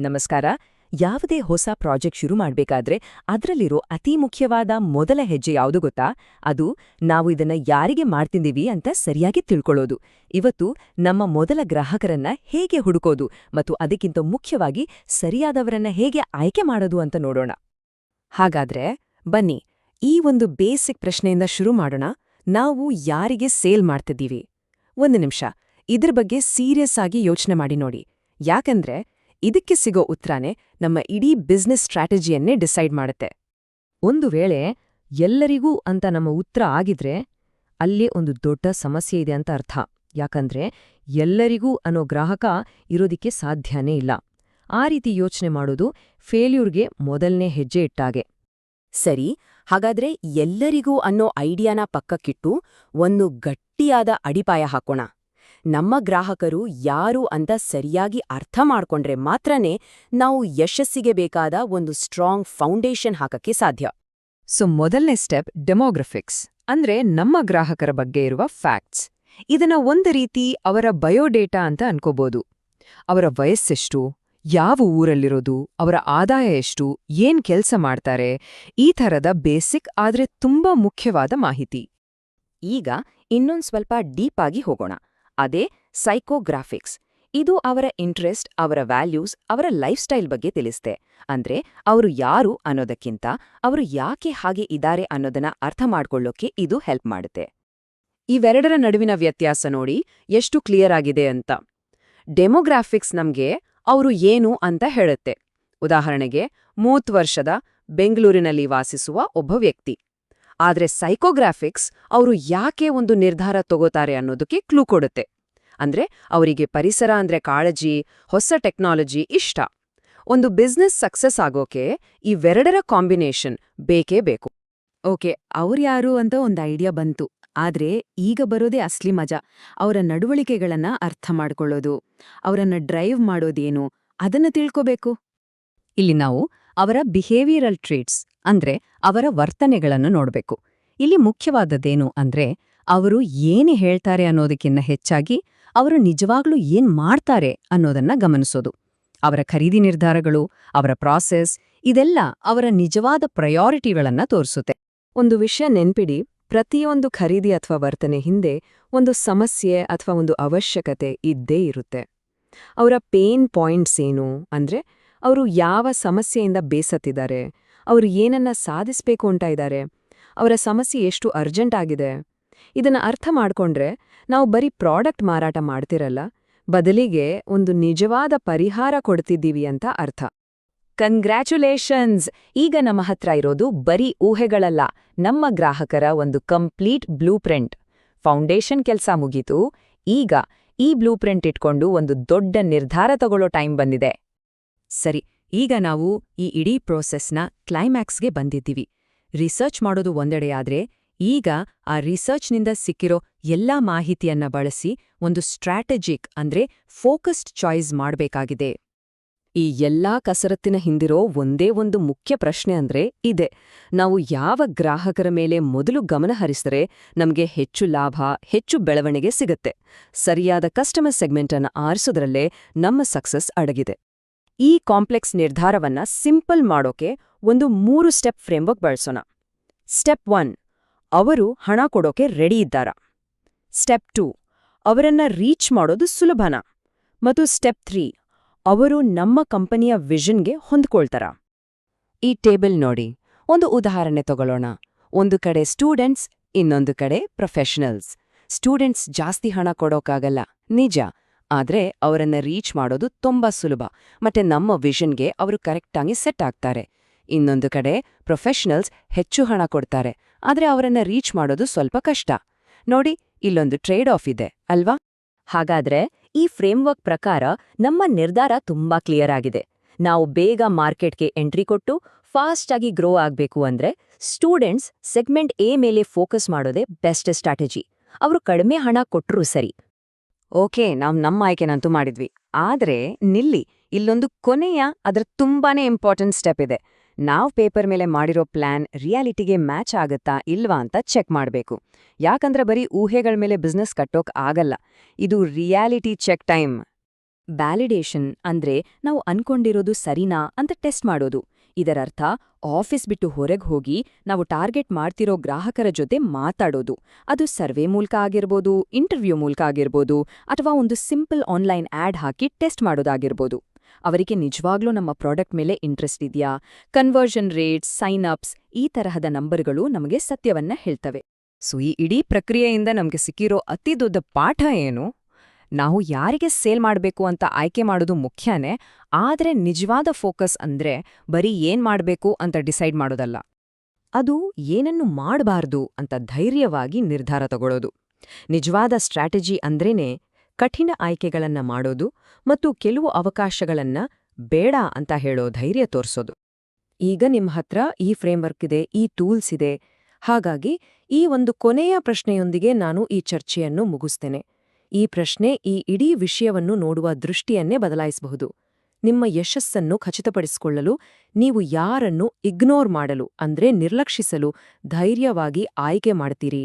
ನಮಸ್ಕಾರ. ಯಾವುದೇ ಹೊಸ ಪ್ರಾಜೆಕ್ಟ್ ಶುರು ಮಾಡ್ಬೇಕಾದ್ರೆ ಅದರಲ್ಲಿರೋ ಅತಿ ಮುಖ್ಯವಾದ ಮೊದಲ ಹೆಜ್ಜೆ ಯಾವುದು ಗೊತ್ತಾ? ಅದು ನಾವು ಇದನ್ನ ಯಾರಿಗೆ ಮಾಡ್ತಿದ್ದೀವಿ ಅಂತ ಸರಿಯಾಗಿ ತಿಳ್ಕೊಳ್ಳೋದು. ಇವತ್ತು ನಮ್ಮ ಮೊದಲ ಗ್ರಾಹಕರನ್ನ ಹೇಗೆ ಹುಡುಕೋದು ಮತ್ತು ಅದಕ್ಕಿಂತ ಮುಖ್ಯವಾಗಿ ಸರಿಯಾದವರನ್ನ ಹೇಗೆ ಆಯ್ಕೆ ಮಾಡೋದು ಅಂತ ನೋಡೋಣ. ಹಾಗಾದ್ರೆ ಬನ್ನಿ, ಈ ಒಂದು ಬೇಸಿಕ್ ಪ್ರಶ್ನೆಯಿಂದ ಶುರು ಮಾಡೋಣ. ನಾವು ಯಾರಿಗೆ ಸೇಲ್ ಮಾಡ್ತಿದ್ದೀವಿ? ಒಂದು ನಿಮಿಷ ಇದ್ರ ಬಗ್ಗೆ ಸೀರಿಯಸ್ ಆಗಿ ಯೋಚನೆ ಮಾಡಿ ನೋಡಿ. ಯಾಕಂದ್ರೆ ಇದಕ್ಕೆ ಸಿಗೋ ಉತ್ತರನೇ ನಮ್ಮ ಇಡೀ ಬಿಸ್ನೆಸ್ ಸ್ಟ್ರಾಟಜಿಯನ್ನೇ ಡಿಸೈಡ್ ಮಾಡುತ್ತೆ. ಒಂದು ವೇಳೆ ಎಲ್ಲರಿಗೂ ಅಂತ ನಮ್ಮ ಉತ್ತರ ಆಗಿದ್ರೆ ಅಲ್ಲೇ ಒಂದು ದೊಡ್ಡ ಸಮಸ್ಯೆ ಇದೆ ಅಂತ ಅರ್ಥ. ಯಾಕಂದ್ರೆ ಎಲ್ಲರಿಗೂ ಅನ್ನೋ ಗ್ರಾಹಕ ಇರೋದಿಕ್ಕೆ ಸಾಧ್ಯನೇ ಇಲ್ಲ. ಆ ರೀತಿ ಯೋಚನೆ ಮಾಡೋದು ಫೇಲ್ಯೂರ್ಗೆ ಮೊದಲನೇ ಹೆಜ್ಜೆ ಇಟ್ಟಾಗೆ. ಸರಿ, ಹಾಗಾದ್ರೆ ಎಲ್ಲರಿಗೂ ಅನ್ನೋ ಐಡಿಯಾನ ಪಕ್ಕಕ್ಕಿಟ್ಟು ಒಂದು ಗಟ್ಟಿಯಾದ ಅಡಿಪಾಯ ಹಾಕೋಣ. ನಮ್ಮ ಗ್ರಾಹಕರು ಯಾರು ಅಂತ ಸರಿಯಾಗಿ ಅರ್ಥ ಮಾಡ್ಕೊಂಡ್ರೆ ಮಾತ್ರನೇ ನಾವು ಯಶಸ್ಸಿಗೆ ಬೇಕಾದ ಒಂದು ಸ್ಟ್ರಾಂಗ್ ಫೌಂಡೇಶನ್ ಹಾಕಕ್ಕೆ ಸಾಧ್ಯ. ಮೊದಲನೇ ಸ್ಟೆಪ್ ಡೆಮೋಗ್ರಫಿಕ್ಸ್, ಅಂದ್ರೆ ನಮ್ಮ ಗ್ರಾಹಕರ ಬಗ್ಗೆ ಇರುವ ಫ್ಯಾಕ್ಟ್ಸ್. ಇದನ್ನ ಒಂದು ರೀತಿ ಅವರ ಬಯೋಡೇಟಾ ಅಂತ ಅನ್ಕೋಬಹುದು. ಅವರ ವಯಸ್ಸೆಷ್ಟು, ಯಾವ ಊರಲ್ಲಿರೋದು, ಅವರ ಆದಾಯ ಎಷ್ಟು, ಏನ್ ಕೆಲ್ಸ ಮಾಡ್ತಾರೆ, ಈ ಥರದ ಬೇಸಿಕ್ ಆದ್ರೆ ತುಂಬಾ ಮುಖ್ಯವಾದ ಮಾಹಿತಿ. ಈಗ ಇನ್ನೊಂದ್ ಸ್ವಲ್ಪ ಡೀಪ್ ಆಗಿ ಹೋಗೋಣ. ಅದೇ ಸೈಕೋಗ್ರಾಫಿಕ್ಸ್. ಇದು ಅವರ ಇಂಟ್ರೆಸ್ಟ್, ಅವರ ವ್ಯಾಲ್ಯೂಸ್, ಅವರ ಲೈಫ್ ಸ್ಟೈಲ್ ಬಗ್ಗೆ ತಿಳಿಸ್ತೆ. ಅಂದ್ರೆ ಅವರು ಯಾರು ಅನ್ನೋದಕ್ಕಿಂತ ಅವರು ಯಾಕೆ ಹಾಗೆ ಇದ್ದಾರೆ ಅನ್ನೋದನ್ನ ಅರ್ಥ ಮಾಡ್ಕೊಳ್ಳೋಕೆ ಇದು ಹೆಲ್ಪ್ ಮಾಡುತ್ತೆ. ಇವೆರಡರ ನಡುವಿನ ವ್ಯತ್ಯಾಸ ನೋಡಿ ಎಷ್ಟು ಕ್ಲಿಯರ್ ಆಗಿದೆ ಅಂತ. ಡೆಮೋಗ್ರಾಫಿಕ್ಸ್ ನಮ್ಗೆ ಅವರು ಏನು ಅಂತ ಹೇಳುತ್ತೆ. ಉದಾಹರಣೆಗೆ 30 ವರ್ಷದ ಬೆಂಗಳೂರಿನಲ್ಲಿ ವಾಸಿಸುವ ಒಬ್ಬ ವ್ಯಕ್ತಿ. ಆದ್ರೆ ಸೈಕೋಗ್ರಾಫಿಕ್ಸ್ ಅವರು ಯಾಕೆ ಒಂದು ನಿರ್ಧಾರ ತಗೋತಾರೆ ಅನ್ನೋದಕ್ಕೆ ಕ್ಲೂ ಕೊಡುತ್ತೆ. ಅಂದ್ರೆ ಅವರಿಗೆ ಪರಿಸರ ಅಂದ್ರೆ ಕಾಳಜಿ, ಹೊಸ ಟೆಕ್ನಾಲಜಿ ಇಷ್ಟ. ಒಂದು ಬಿಸ್ನೆಸ್ ಸಕ್ಸಸ್ ಆಗೋಕೆ ಇವೆರಡರ ಕಾಂಬಿನೇಷನ್ ಬೇಕೇ ಬೇಕು. ಓಕೆ, ಅವ್ರ್ಯಾರು ಅಂತ ಒಂದು ಐಡಿಯಾ ಬಂತು. ಆದ್ರೆ ಈಗ ಬರೋದೇ ಅಸ್ಲಿ ಮಜಾ. ಅವರ ನಡವಳಿಕೆಗಳನ್ನ ಅರ್ಥ ಮಾಡ್ಕೊಳ್ಳೋದು, ಅವರನ್ನ ಡ್ರೈವ್ ಮಾಡೋದೇನು ಅದನ್ನ ತಿಳ್ಕೋಬೇಕು. ಇಲ್ಲಿ ನಾವು ಅವರ ಬಿಹೇವಿಯರಲ್ ಟ್ರೇಟ್ಸ್ ಅಂದ್ರೆ ಅವರ ವರ್ತನೆಗಳನ್ನು ನೋಡ್ಬೇಕು. ಇಲ್ಲಿ ಮುಖ್ಯವಾದದ್ದೇನು ಅಂದ್ರೆ ಅವರು ಏನು ಹೇಳ್ತಾರೆ ಅನ್ನೋದಕ್ಕಿಂತ ಹೆಚ್ಚಾಗಿ ಅವರು ನಿಜವಾಗ್ಲೂ ಏನ್ ಮಾಡ್ತಾರೆ ಅನ್ನೋದನ್ನ ಗಮನಿಸೋದು. ಅವರ ಖರೀದಿ ನಿರ್ಧಾರಗಳು, ಅವರ ಪ್ರಾಸೆಸ್, ಇದೆಲ್ಲ ಅವರ ನಿಜವಾದ ಪ್ರಯಾರಿಟಿಗಳನ್ನ ತೋರಿಸುತ್ತೆ. ಒಂದು ವಿಷಯ ನೆನ್ಪಿಡಿ, ಪ್ರತಿಯೊಂದು ಖರೀದಿ ಅಥವಾ ವರ್ತನೆ ಹಿಂದೆ ಒಂದು ಸಮಸ್ಯೆ ಅಥವಾ ಒಂದು ಅವಶ್ಯಕತೆ ಇದ್ದೇ ಇರುತ್ತೆ. ಅವರ ಪೇನ್ ಪಾಯಿಂಟ್ಸ್ ಏನು ಅಂದ್ರೆ ಅವರು ಯಾವ ಸಮಸ್ಯೆಯಿಂದ ಬೇಸತ್ತಿದ್ದಾರೆ, ಅವರು ಏನನ್ನ ಸಾಧಿಸ್ಬೇಕು ಅಂತ ಇದ್ದಾರೆ, ಅವರ ಸಮಸ್ಯೆ ಎಷ್ಟು ಅರ್ಜೆಂಟ್ ಆಗಿದೆ. ಇದನ್ನ ಅರ್ಥ ಮಾಡ್ಕೊಂಡ್ರೆ ನಾವು ಬರೀ ಪ್ರಾಡಕ್ಟ್ ಮಾರಾಟ ಮಾಡ್ತಿರಲ್ಲ, ಬದಲಿಗೆ ಒಂದು ನಿಜವಾದ ಪರಿಹಾರ ಕೊಡ್ತಿದ್ದೀವಿ ಅಂತ ಅರ್ಥ. ಕಂಗ್ರ್ಯಾಚುಲೇಷನ್ಸ್! ಈಗ ನಮ್ಮ ಹತ್ರ ಇರೋದು ಬರೀ ಊಹೆಗಳಲ್ಲ, ನಮ್ಮ ಗ್ರಾಹಕರ ಒಂದು ಕಂಪ್ಲೀಟ್ ಬ್ಲೂ ಪ್ರಿಂಟ್. ಫೌಂಡೇಶನ್ ಕೆಲ್ಸ ಮುಗೀತು. ಈಗ ಈ ಬ್ಲೂ ಪ್ರಿಂಟ್ ಇಟ್ಕೊಂಡು ಒಂದು ದೊಡ್ಡ ನಿರ್ಧಾರ ತಗೊಳ್ಳೋ ಟೈಮ್ ಬಂದಿದೆ. ಸರಿ, ಈಗ ನಾವು ಈ ಇಡೀ ಪ್ರೋಸೆಸ್ನ ಕ್ಲೈಮ್ಯಾಕ್ಸ್ಗೆ ಬಂದಿದ್ದೀವಿ. ರಿಸರ್ಚ್ ಮಾಡೋದು ಒಂದೆಡೆಯಾದ್ರೆ, ಈಗ ಆ ರಿಸರ್ಚ್ನಿಂದ ಸಿಕ್ಕಿರೋ ಎಲ್ಲಾ ಮಾಹಿತಿಯನ್ನ ಬಳಸಿ ಒಂದು ಸ್ಟ್ರಾಟಜಿಕ್ ಅಂದ್ರೆ ಫೋಕಸ್ಡ್ ಚಾಯ್ಸ್ ಮಾಡಬೇಕಾಗಿದೆ. ಈ ಎಲ್ಲಾ ಕಸರತ್ತಿನ ಹಿಂದಿರೋ ಒಂದೇ ಒಂದು ಮುಖ್ಯ ಪ್ರಶ್ನೆ ಅಂದ್ರೆ ಇದೆ: ನಾವು ಯಾವ ಗ್ರಾಹಕರ ಮೇಲೆ ಮೊದಲು ಗಮನ ಹರಿಸಿದರೆ ನಮಗೆ ಹೆಚ್ಚು ಲಾಭ, ಹೆಚ್ಚು ಬೆಳವಣಿಗೆ ಸಿಗುತ್ತೆ. ಸರಿಯಾದ ಕಸ್ಟಮರ್ ಸೆಗ್ಮೆಂಟ್ ಅನ್ನ ಆರಿಸೋದ್ರಲ್ಲೇ ನಮ್ಮ ಸಕ್ಸಸ್ ಅಡಗಿದೆ. ಈ ಕಾಂಪ್ಲೆಕ್ಸ್ ನಿರ್ಧಾರವನ್ನ ಸಿಂಪಲ್ ಮಾಡೋಕೆ ಒಂದು 3 ಸ್ಟೆಪ್ ಫ್ರೇಮ್ವರ್ಕ್ ಬಳಸೋಣ. ಸ್ಟೆಪ್ 1, ಅವರು ಹಣ ಕೊಡೋಕೆ ರೆಡಿ ಇದ್ದಾರಾ? ಸ್ಟೆಪ್ 2, ಅವರನ್ನ ರೀಚ್ ಮಾಡೋದು ಸುಲಭನಾ? ಮತ್ತು ಸ್ಟೆಪ್ 3, ಅವರು ನಮ್ಮ ಕಂಪನಿಯ ವಿಷನ್ಗೆ ಹೊಂದ್ಕೊಳ್ತಾರಾ? ಈ ಟೇಬಲ್ ನೋಡಿ, ಒಂದು ಉದಾಹರಣೆ ತಗೊಳ್ಳೋಣ. ಒಂದು ಕಡೆ ಸ್ಟೂಡೆಂಟ್ಸ್, ಇನ್ನೊಂದು ಕಡೆ ಪ್ರೊಫೆಷನಲ್ಸ್. ಸ್ಟೂಡೆಂಟ್ಸ್ ಜಾಸ್ತಿ ಹಣ ಕೊಡೋಕ್ಕಾಗಲ್ಲ, ನಿಜ. ಆದ್ರೆ ಅವರನ್ನ ರೀಚ್ ಮಾಡೋದು ತುಂಬಾ ಸುಲಭ, ಮತ್ತೆ ನಮ್ಮ ವಿಷನ್ಗೆ ಅವರು ಕರೆಕ್ಟಾಗಿ ಸೆಟ್ ಆಗ್ತಾರೆ. ಇನ್ನೊಂದು ಕಡೆ ಪ್ರೊಫೆಷನಲ್ಸ್ ಹೆಚ್ಚು ಹಣ ಕೊಡ್ತಾರೆ, ಆದ್ರೆ ಅವರನ್ನ ರೀಚ್ ಮಾಡೋದು ಸ್ವಲ್ಪ ಕಷ್ಟ. ನೋಡಿ, ಇಲ್ಲೊಂದು ಟ್ರೇಡ್ ಆಫ್ ಇದೆ ಅಲ್ವಾ? ಹಾಗಾದ್ರೆ ಈ ಫ್ರೇಮ್ವರ್ಕ್ ಪ್ರಕಾರ ನಮ್ಮ ನಿರ್ಧಾರ ತುಂಬಾ ಕ್ಲಿಯರ್ ಆಗಿದೆ. ನಾವು ಬೇಗ ಮಾರ್ಕೆಟ್ಗೆ ಎಂಟ್ರಿ ಕೊಟ್ಟು ಫಾಸ್ಟ್ ಆಗಿ ಗ್ರೋ ಆಗ್ಬೇಕು ಅಂದ್ರೆ ಸ್ಟೂಡೆಂಟ್ಸ್ ಸೆಗ್ಮೆಂಟ್ ಎ ಮೇಲೆ ಫೋಕಸ್ ಮಾಡೋದೇ ಬೆಸ್ಟ್ ಸ್ಟ್ರಾಟಜಿ. ಅವರು ಕಡಿಮೆ ಹಣ ಕೊಟ್ರೂ ಸರಿ. ಓಕೆ, ನಾವು ನಮ್ಮ ಆಯ್ಕೆನಂತೂ ಮಾಡಿದ್ವಿ. ಆದ್ರೆ ನಿಲ್ಲಿ, ಇಲ್ಲೊಂದು ಕೊನೆಯ ಅದರ ತುಂಬಾನೇ ಇಂಪಾರ್ಟೆಂಟ್ ಸ್ಟೆಪ್ ಇದೆ. ನಾವು ಪೇಪರ್ ಮೇಲೆ ಮಾಡಿರೋ ಪ್ಲಾನ್ ರಿಯಾಲಿಟಿಗೆ ಮ್ಯಾಚ್ ಆಗತ್ತಾ ಇಲ್ವಾ ಅಂತ ಚೆಕ್ ಮಾಡಬೇಕು. ಯಾಕಂದ್ರೆ ಬರೀ ಊಹೆಗಳ ಮೇಲೆ ಬಿಸ್ನೆಸ್ ಕಟ್ಟೋಕ್ ಆಗಲ್ಲ. ಇದು ರಿಯಾಲಿಟಿ ಚೆಕ್ ಟೈಮ್. ವ್ಯಾಲಿಡೇಷನ್ ಅಂದ್ರೆ ನಾವು ಅನ್ಕೊಂಡಿರೋದು ಸರಿನಾ ಅಂತ ಟೆಸ್ಟ್ ಮಾಡೋದು. ಇದರರ್ಥ ಆಫೀಸ್ ಬಿಟ್ಟು ಹೊರಗೆ ಹೋಗಿ ನಾವು ಟಾರ್ಗೆಟ್ ಮಾಡ್ತಿರೋ ಗ್ರಾಹಕರ ಜೊತೆ ಮಾತಾಡೋದು. ಅದು ಸರ್ವೆ ಮೂಲಕ ಆಗಿರ್ಬೋದು, ಇಂಟರ್ವ್ಯೂ ಮೂಲಕ ಆಗಿರ್ಬೋದು, ಅಥವಾ ಒಂದು ಸಿಂಪಲ್ ಆನ್ಲೈನ್ ಆಡ್ ಹಾಕಿ ಟೆಸ್ಟ್ ಮಾಡೋದಾಗಿರ್ಬೋದು. ಅವರಿಗೆ ನಿಜವಾಗ್ಲೂ ನಮ್ಮ ಪ್ರಾಡಕ್ಟ್ ಮೇಲೆ ಇಂಟ್ರೆಸ್ಟ್ ಇದೆಯಾ, ಕನ್ವರ್ಷನ್ ರೇಟ್ಸ್, ಸೈನ್ ಅಪ್ಸ್, ಈ ತರಹದ ನಂಬರ್ಗಳು ನಮಗೆ ಸತ್ಯವನ್ನ ಹೇಳ್ತವೆ. ಸೊ ಈ ಇಡೀ ಪ್ರಕ್ರಿಯೆಯಿಂದ ನಮಗೆ ಸಿಕ್ಕಿರೋ ಅತಿ ದೊಡ್ಡ ಪಾಠ ಏನು? ನಾವು ಯಾರಿಗೆ ಸೇಲ್ ಮಾಡಬೇಕು ಅಂತ ಆಯ್ಕೆ ಮಾಡೋದು ಮುಖ್ಯನೇ, ಆದ್ರೆ ನಿಜವಾದ ಫೋಕಸ್ ಅಂದ್ರೆ ಬರೀ ಏನ್ ಮಾಡ್ಬೇಕು ಅಂತ ಡಿಸೈಡ್ ಮಾಡೋದಲ್ಲ. ಅದು ಏನನ್ನು ಮಾಡಬಾರ್ದು ಅಂತ ಧೈರ್ಯವಾಗಿ ನಿರ್ಧಾರ ತಗೊಳ್ಳೋದು. ನಿಜವಾದ ಸ್ಟ್ರಾಟಜಿ ಅಂದ್ರೇನೆ ಕಠಿಣ ಆಯ್ಕೆಗಳನ್ನ ಮಾಡೋದು ಮತ್ತು ಕೆಲವು ಅವಕಾಶಗಳನ್ನ ಬೇಡ ಅಂತ ಹೇಳೋ ಧೈರ್ಯ ತೋರ್ಸೋದು. ಈಗ ನಿಮ್ಮ ಹತ್ರ ಈ ಫ್ರೇಮ್ವರ್ಕ್ ಇದೆ, ಈ ಟೂಲ್ಸ್ ಇದೆ. ಹಾಗಾಗಿ ಈ ಒಂದು ಕೊನೆಯ ಪ್ರಶ್ನೆಯೊಂದಿಗೆ ನಾನು ಈ ಚರ್ಚೆಯನ್ನು ಮುಗಿಸ್ತೇನೆ. ಈ ಪ್ರಶ್ನೆ ಈ ಇಡೀ ವಿಷಯವನ್ನು ನೋಡುವ ದೃಷ್ಟಿಯನ್ನೇ ಬದಲಾಯಿಸಬಹುದು. ನಿಮ್ಮ ಯಶಸ್ಸನ್ನು ಖಚಿತಪಡಿಸಿಕೊಳ್ಳಲು ನೀವು ಯಾರನ್ನು ಇಗ್ನೋರ್ ಮಾಡಲು ಅಂದ್ರೆ ನಿರ್ಲಕ್ಷಿಸಲು ಧೈರ್ಯವಾಗಿ ಆಯ್ಕೆ ಮಾಡ್ತೀರಿ?